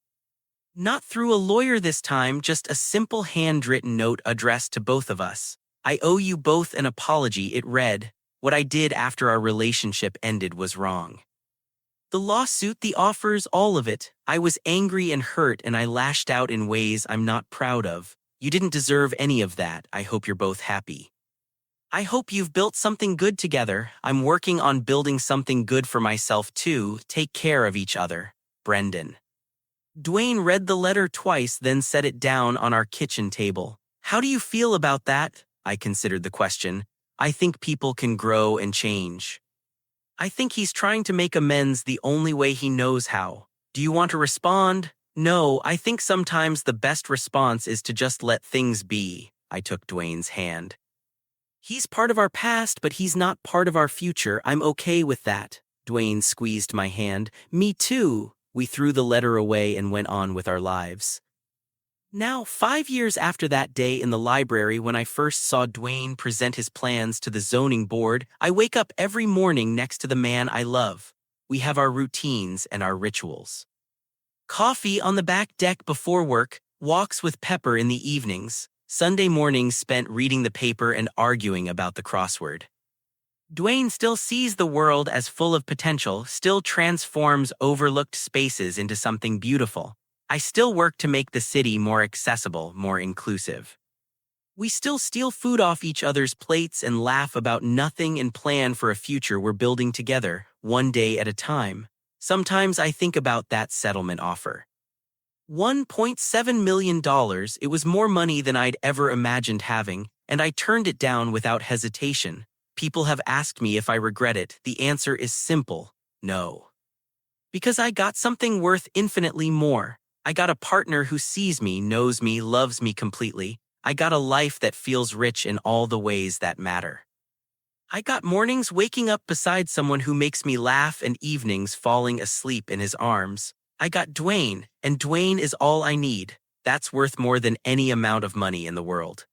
Not through a lawyer this time, just a simple handwritten note addressed to both of us. "I owe you both an apology," it read. "What I did after our relationship ended was wrong. The lawsuit, the offers, all of it. I was angry and hurt, and I lashed out in ways I'm not proud of. You didn't deserve any of that. I hope you're both happy. I hope you've built something good together. I'm working on building something good for myself too. Take care of each other. Brendan." Dwayne read the letter twice, then set it down on our kitchen table. "How do you feel about that?" I considered the question. "I think people can grow and change. I think he's trying to make amends the only way he knows how. Do you want to respond?" "No, I think sometimes the best response is to just let things be." I took Dwayne's hand. "He's part of our past, but he's not part of our future. I'm okay with that." Dwayne squeezed my hand. "Me too." We threw the letter away and went on with our lives. Now, 5 years after that day in the library when I first saw Dwayne present his plans to the zoning board, I wake up every morning next to the man I love. We have our routines and our rituals. Coffee on the back deck before work, walks with Pepper in the evenings, Sunday mornings spent reading the paper and arguing about the crossword. Dwayne still sees the world as full of potential, still transforms overlooked spaces into something beautiful. I still work to make the city more accessible, more inclusive. We still steal food off each other's plates and laugh about nothing and plan for a future we're building together, one day at a time. Sometimes I think about that settlement offer. $1.7 million, it was more money than I'd ever imagined having, and I turned it down without hesitation. People have asked me if I regret it. The answer is simple: no. Because I got something worth infinitely more. I got a partner who sees me, knows me, loves me completely. I got a life that feels rich in all the ways that matter. I got mornings waking up beside someone who makes me laugh and evenings falling asleep in his arms. I got Dwayne, and Dwayne is all I need. That's worth more than any amount of money in the world.